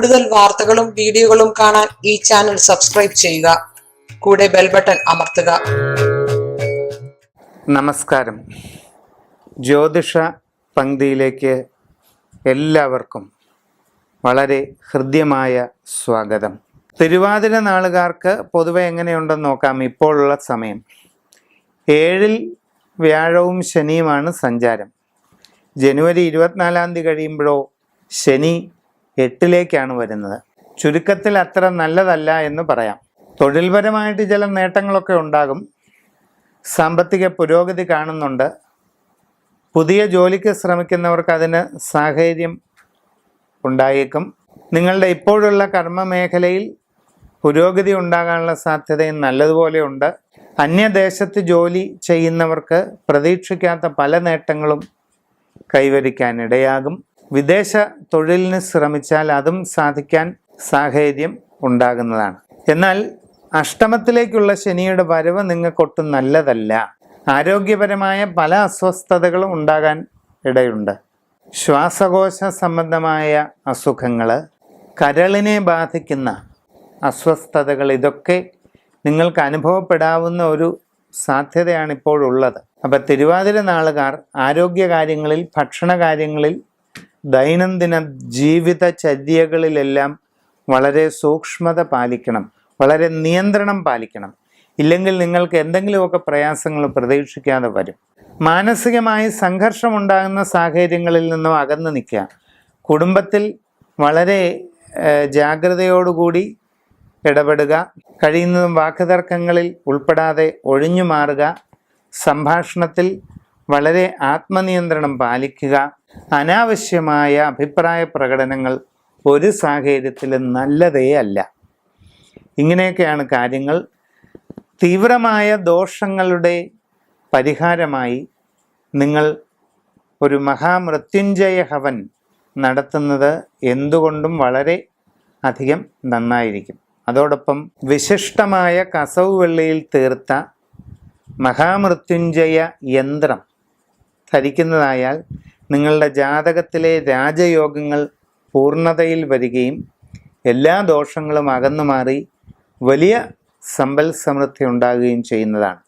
കൂടുതൽ വാർത്തകളും വീഡിയോകളും കാണാൻ ഈ ചാനൽ സബ്സ്ക്രൈബ് ചെയ്യുക. കൂടെ ബെൽ ബട്ടൺ അമർത്തുക. നമസ്കാരം. ജ്യോതിഷ പങ്ക്തിയിലേക്ക് എല്ലാവർക്കും വളരെ ഹൃദ്യമായ സ്വാഗതം. തിരുവാതിര നാളുകാർക്ക് പൊതുവെ എങ്ങനെയുണ്ടെന്ന് നോക്കാം. ഇപ്പോഴുള്ള സമയം 7-ൽ വ്യാഴവും ശനിയുമാണ് സഞ്ചാരം. ജനുവരി 24-ാം തീയതി കഴിയുമ്പോഴോ ശനി 8-ലേക്കാണ് വരുന്നത്. ചുരുക്കത്തിൽ അത്ര നല്ലതല്ല എന്ന് പറയാം. തൊഴിൽപരമായിട്ട് ചില നേട്ടങ്ങളൊക്കെ ഉണ്ടാകും. സാമ്പത്തിക പുരോഗതി കാണുന്നുണ്ട്. പുതിയ ജോലിക്ക് ശ്രമിക്കുന്നവർക്ക് അതിന് സാഹചര്യം ഉണ്ടായേക്കും. നിങ്ങളുടെ ഇപ്പോഴുള്ള കർമ്മ മേഖലയിൽ പുരോഗതി ഉണ്ടാകാനുള്ള സാധ്യതയും നല്ലതുപോലെ ഉണ്ട്. അന്യദേശത്ത് ജോലി ചെയ്യുന്നവർക്ക് പ്രതീക്ഷിക്കാത്ത പല നേട്ടങ്ങളും കൈവരിക്കാനിടയാകും. വിദേശ തൊഴിലിന് ശ്രമിച്ചാൽ അതും സാധിക്കാൻ സാഹചര്യം ഉണ്ടാകുന്നതാണ്. എന്നാൽ അഷ്ടമത്തിലേക്കുള്ള ശനിയുടെ വരവ് നിങ്ങൾക്കൊട്ടും നല്ലതല്ല. ആരോഗ്യപരമായ പല അസ്വസ്ഥതകളും ഉണ്ടാകാൻ ഇടയുണ്ട്. ശ്വാസകോശ സംബന്ധമായ അസുഖങ്ങൾ, കരളിനെ ബാധിക്കുന്ന അസ്വസ്ഥതകൾ, ഇതൊക്കെ നിങ്ങൾക്ക് അനുഭവപ്പെടാവുന്ന ഒരു സാധ്യതയാണ് ഇപ്പോഴുള്ളത്. അപ്പം തിരുവാതിര നാളുകാർ ആരോഗ്യകാര്യങ്ങളിൽ, ഭക്ഷണകാര്യങ്ങളിൽ, ദൈനംദിന ജീവിതചര്യകളിലെല്ലാം വളരെ സൂക്ഷ്മത പാലിക്കണം, വളരെ നിയന്ത്രണം പാലിക്കണം. ഇല്ലെങ്കിൽ നിങ്ങൾക്ക് എന്തെങ്കിലുമൊക്കെ പ്രയാസങ്ങൾ പ്രതീക്ഷിക്കാതെ വരും. മാനസികമായി സംഘർഷമുണ്ടാകുന്ന സാഹചര്യങ്ങളിൽ നിന്നും അകന്നു നിൽക്കുക. കുടുംബത്തിൽ വളരെ ജാഗ്രതയോടുകൂടി ഇടപെടുക. കഴിയുന്നതും വാക്കുതർക്കങ്ങളിൽ ഉൾപ്പെടാതെ ഒഴിഞ്ഞു മാറുക. സംഭാഷണത്തിൽ വളരെ ആത്മനിയന്ത്രണം പാലിക്കുക. അനാവശ്യമായ അഭിപ്രായ പ്രകടനങ്ങൾ ഒരു സാഹചര്യത്തിലും നല്ലതേ അല്ല. ഇങ്ങനെയൊക്കെയാണ് കാര്യങ്ങൾ. തീവ്രമായ ദോഷങ്ങളുടെ പരിഹാരമായി നിങ്ങൾ ഒരു മഹാമൃത്യുഞ്ജയ ഹവൻ നടത്തുന്നത് എന്തുകൊണ്ടും വളരെ അധികം നന്നായിരിക്കും. അതോടൊപ്പം വിശിഷ്ടമായ കസവ് വെള്ളിയിൽ തീർത്ത മഹാമൃത്യുഞ്ജയ യന്ത്രം ധരിക്കുന്നതായാൽ നിങ്ങളുടെ ജാതകത്തിലെ രാജയോഗങ്ങൾ പൂർണ്ണതയിൽ വരികയും എല്ലാ ദോഷങ്ങളും അകന്നു മാറി വലിയ സമ്പൽ സമൃദ്ധി ഉണ്ടാകുകയും ചെയ്യുന്നതാണ്.